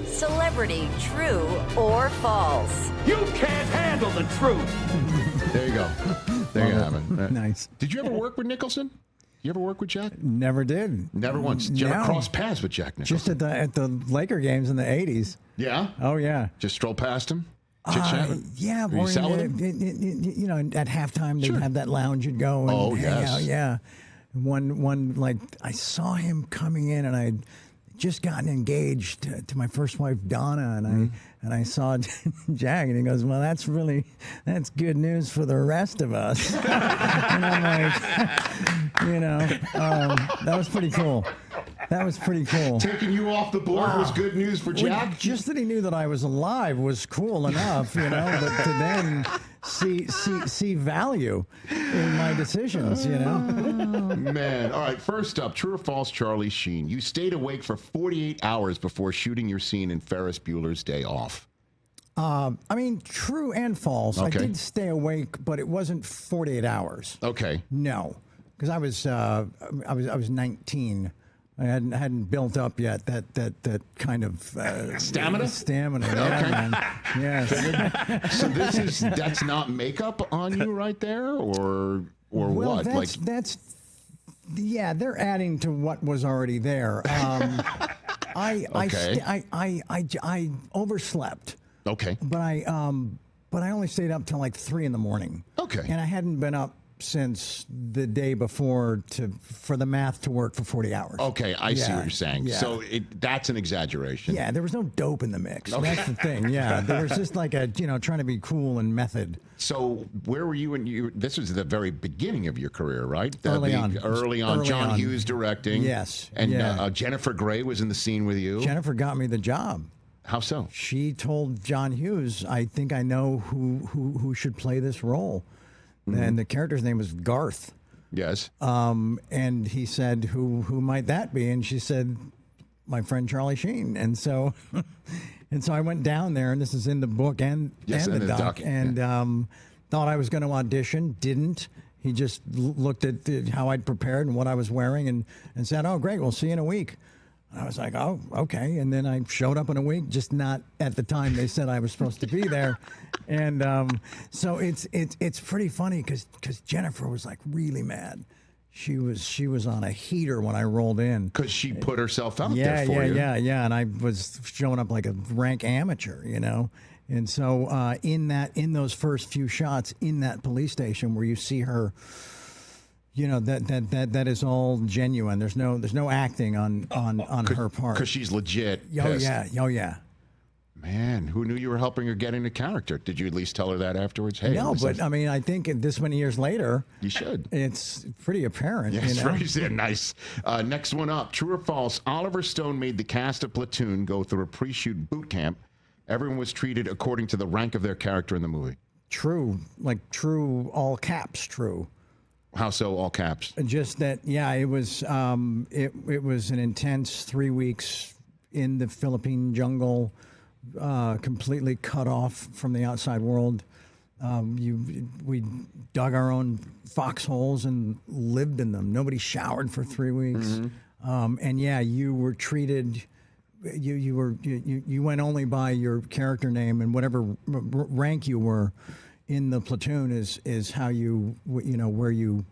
Celebrity, true or false? You can't handle the truth. There you go. There you have it. Nice. Did you ever work with Nicholson? You ever work with Jack? Never did. Never once. Did you ever No. cross paths with Jack Nicholson? Just at the Laker games in the 80s. Yeah? Oh, yeah. Just stroll past him? Chit-chatting? Yeah. Were you selling him? You know, at halftime, they'd have that lounge you'd go and hang out. Yeah. One, like, I saw him coming in, and I'd just gotten engaged to my first wife, Donna, and I saw Jack, and he goes, well, that's good news for the rest of us. And I'm like, that was pretty cool. That was pretty cool. Taking you off the board was good news for Jack? Well, just that he knew that I was alive was cool enough, but to then see value in my decisions, Man. All right, first up, true or false, Charlie Sheen. You stayed awake for 48 hours before shooting your scene in Ferris Bueller's Day Off. True and false. Okay. I did stay awake, but it wasn't 48 hours. Okay. No, because I was 19. I hadn't built up yet that kind of Stamina. Yeah, Okay. man. Yes. So that's not makeup on you right there, or Well, what? Yeah, they're adding to what was already there. I overslept. Okay. But I only stayed up till like 3 a.m. Okay. And I hadn't been up since the day before for the math to work for 40 hours. Okay, I see what you're saying. Yeah. So that's an exaggeration. Yeah, there was no dope in the mix. Okay. That's the thing. Yeah, there was just like trying to be cool and method. So where were you when this was the very beginning of your career, right? Early on. John Hughes directing. Yes. And Yeah. Jennifer Grey was in the scene with you. Jennifer got me the job. How so? She told John Hughes, I think I know who should play this role. Mm-hmm. And the character's name was Garth. Yes. And he said, who might that be? And she said, my friend Charlie Sheen. And so I went down there, and this is in the book and the doc, and thought I was going to audition, didn't. He just looked at how I'd prepared and what I was wearing and said, oh, great, we'll see you in a week. I was like, oh, okay. And then I showed up in a week, just not at the time they said I was supposed to be there. And so it's pretty funny because Jennifer was like really mad. She was on a heater when I rolled in. Because she put herself out there for you. Yeah. And I was showing up like a rank amateur, And so in those first few shots in that police station where you see her, that is all genuine. There's no acting on her part. Because she's legit. Oh pissed. yeah. Oh yeah. Man, who knew you were helping her get into character? Did you at least tell her that afterwards? Hey, No, but I mean, I think this many years later, you should. It's pretty apparent. Yes, very nice. Next one up. True or false? Oliver Stone made the cast of Platoon go through a pre-shoot boot camp. Everyone was treated according to the rank of their character in the movie. True, like true, all caps. True. How so? All caps. Just that. Yeah, it was. It was an intense 3 weeks in the Philippine jungle. Completely cut off from the outside world. We dug our own foxholes and lived in them. Nobody showered for 3 weeks. Mm-hmm. And yeah, you were treated. You went only by your character name, and whatever rank you were in the platoon is how where you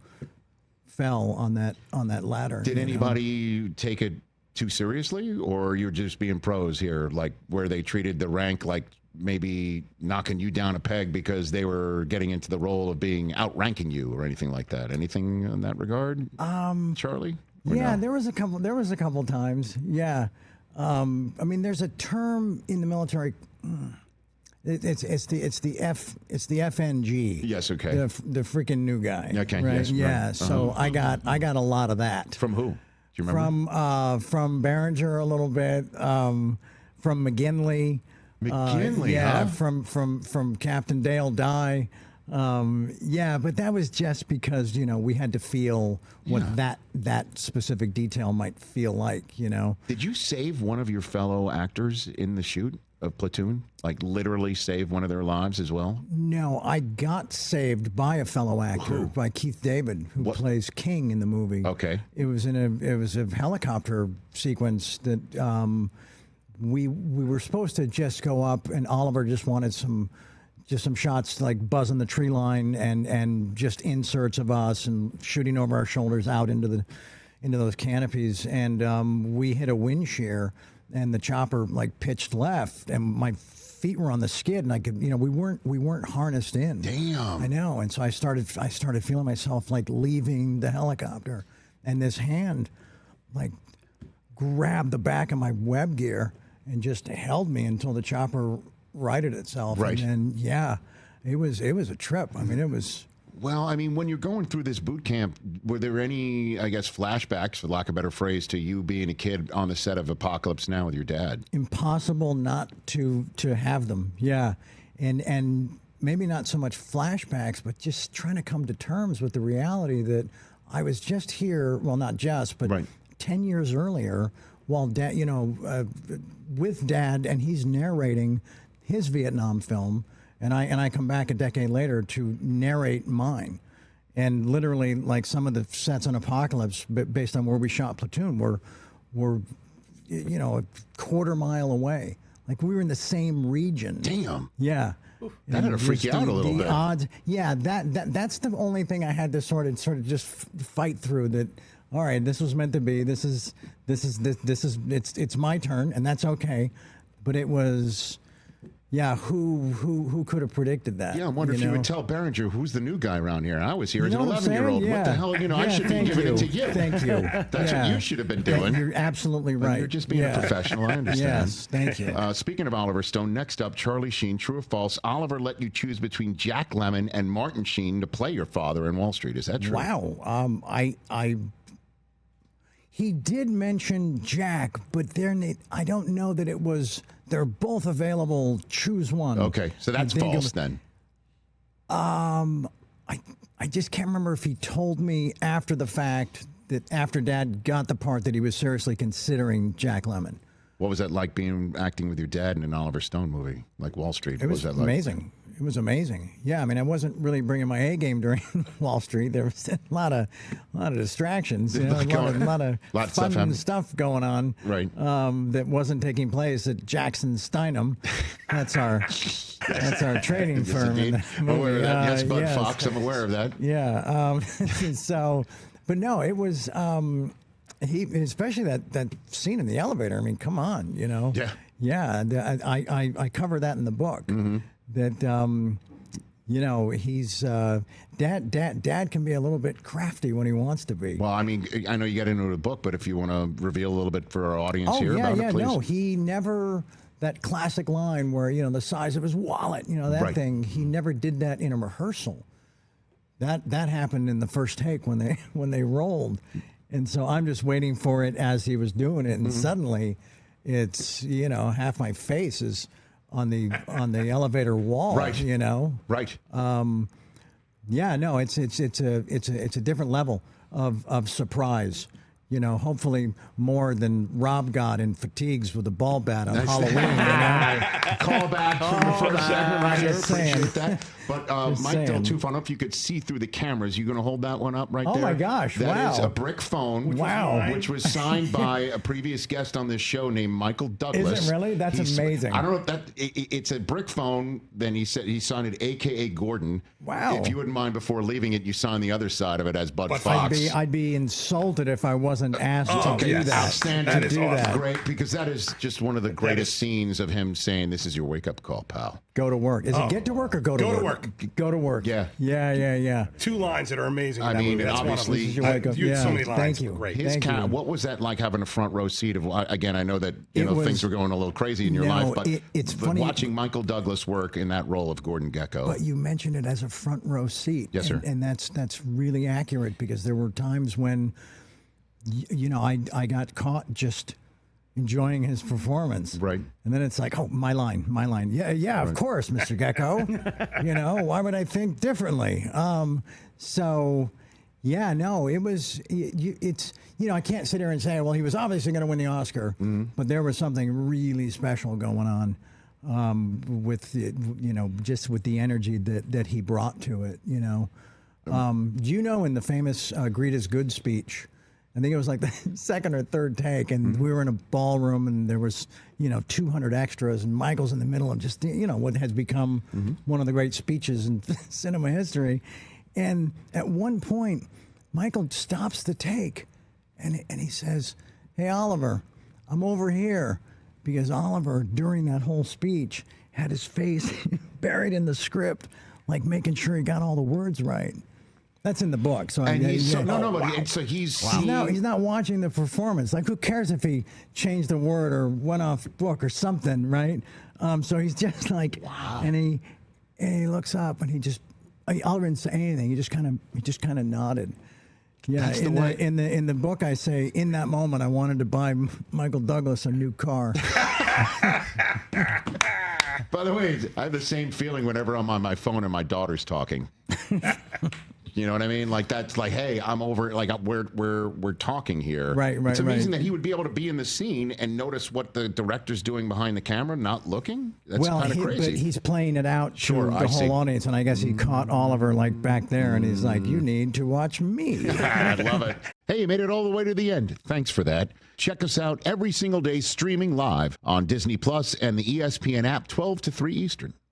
fell on that ladder. Did anybody take it too seriously, or you're just being pros here, like where they treated the rank like maybe knocking you down a peg because they were getting into the role of being outranking you or anything like that? Anything in that regard, Charlie? Yeah, no? there was a couple times. Yeah, I mean, there's a term in the military. It's the FNG. Yes, okay. The freaking new guy. Okay, right? yes, yeah. right. So I got a lot of that. From who? Do you remember? From Behringer a little bit. From McGinley. McGinley, yeah. huh? From Captain Dale Dye. Yeah, but that was just because we had to feel what that specific detail might feel like. Did you save one of your fellow actors in the shoot of Platoon? Like literally save one of their lives as well? No, I got saved by a fellow actor, by Keith David, who plays King in the movie. Okay. It was a helicopter sequence that we were supposed to just go up, and Oliver just wanted some shots like buzzing the tree line and just inserts of us and shooting over our shoulders out into those canopies. And we hit a wind shear, and the chopper like pitched left, and my feet were on the skid, and I could, we weren't harnessed in. Damn. I know. And so I started feeling myself like leaving the helicopter, and this hand like grabbed the back of my web gear and just held me until the chopper righted itself. Right. And then, it was a trip. I mean, it was. Well, I mean, when you're going through this boot camp, were there any, I guess, flashbacks, for lack of a better phrase, to you being a kid on the set of Apocalypse Now with your dad? Impossible not to have them. Yeah. And maybe not so much flashbacks, but just trying to come to terms with the reality that I was just here, well, not just, but 10 years earlier, while Dad, with Dad, and he's narrating his Vietnam film, and I come back a decade later to narrate mine. And literally, like, some of the sets on Apocalypse, based on where we shot Platoon, were a quarter mile away. Like, we were in the same region. Damn. Yeah. That had to freak you out a little bit. Odds, yeah, that's the only thing I had to sort of just fight through. That, all right, this was meant to be. It's my turn, and that's okay. But it was, who could have predicted that? Yeah, I wonder if you would tell Berenger, who's the new guy around here? I was here as an what I'm 11-year-old. saying? What the hell? I should be giving it to you. Thank you. That's what you should have been doing. You're absolutely right. But you're just being a professional, I understand. Yes, thank you. Speaking of Oliver Stone, next up, Charlie Sheen. True or false? Oliver let you choose between Jack Lemmon and Martin Sheen to play your father in Wall Street. Is that true? Wow. He did mention Jack, but I don't know that it was. They're both available. Choose one. Okay, so that's false then. I just can't remember if he told me after the fact that after Dad got the part that he was seriously considering Jack Lemmon. What was that like acting with your dad in an Oliver Stone movie like Wall Street? It was that like? amazing. It was amazing. Yeah, I mean, I wasn't really bringing my A game during Wall Street. There was a lot of distractions, a lot of fun stuff going on, right? That wasn't taking place at Jackson Steinem. That's our trading firm. In the movie. I'm aware of that. Yes, Bud Fox. I'm aware of that. Yeah. But no, it was. Especially that scene in the elevator. I mean, come on, Yeah. Yeah. I cover that in the book. Mm-hmm. That he's dad can be a little bit crafty when he wants to be. Well, I mean, I know you got into the book, but if you want to reveal a little bit for our audience here about it, please. No, he never, that classic line where the size of his wallet, that thing. He never did that in a rehearsal. That happened in the first take when they rolled, and so I'm just waiting for it as he was doing it, and suddenly, it's half my face is on the elevator wall, right? Right. Yeah, no, it's a different level of surprise. Hopefully more than Rob got in fatigues with a ball bat on Halloween. Call back from the first segment right here. Saying. Appreciate that. But Mike Del Tufo, I don't know if you could see through the cameras. You going to hold that one up right there? Oh my gosh! That is a brick phone. Wow. Which was signed by a previous guest on this show named Michael Douglas. Is it really? That's amazing. I don't know if that it's a brick phone. Then he said he signed it AKA Gordon. Wow. If you wouldn't mind, before leaving it, you sign the other side of it as Bud Fox. I'd be insulted if I wasn't asked to do that. Outstanding. That is awesome. Great, because that is just one of the greatest scenes of him saying, "This is your wake-up call, pal." Go to work. Is it get to work or go to work? Go to work. Yeah. Yeah. Two lines that are amazing. I mean, That's obviously, so many lines. Thank you. Great. What was that like, having a front row seat of? Again, I know that things were going a little crazy in your life, but it's funny watching Michael Douglas work in that role of Gordon Gekko. But you mentioned it as a front row seat. Yes, sir. And that's really accurate, because there were times when, I got caught just enjoying his performance. Right. And then it's like, oh, my line. Yeah, of course, Mr. Gekko. Why would I think differently? It was, I can't sit here and say, well, he was obviously going to win the Oscar, but there was something really special going on with just with the energy that he brought to it, Do you know, in the famous Greed is Good speech, I think it was like the second or third take, and we were in a ballroom, and there was, 200 extras, and Michael's in the middle of just, what has become one of the great speeches in cinema history. And at one point, Michael stops the take, and he says, "Hey, Oliver, I'm over here," because Oliver, during that whole speech, had his face buried in the script, like making sure he got all the words right. That's in the book. So he's he's not watching the performance. Like, who cares if he changed the word or went off book or something, right? So he's just like, and he looks up and Oliver didn't say anything. He just kind of nodded. Yeah, in the book I say, in that moment I wanted to buy Michael Douglas a new car. By the way, I have the same feeling whenever I'm on my phone and my daughter's talking. You know what I mean? Like, that's like, hey, I'm over. Like, we're talking here. Right. It's amazing that he would be able to be in the scene and notice what the director's doing behind the camera, not looking. That's kind of crazy. But he's playing it out to the whole audience, and I guess he caught Oliver like back there, and he's like, "You need to watch me." I love it. Hey, you made it all the way to the end. Thanks for that. Check us out every single day streaming live on Disney Plus and the ESPN app, 12 to 3 Eastern.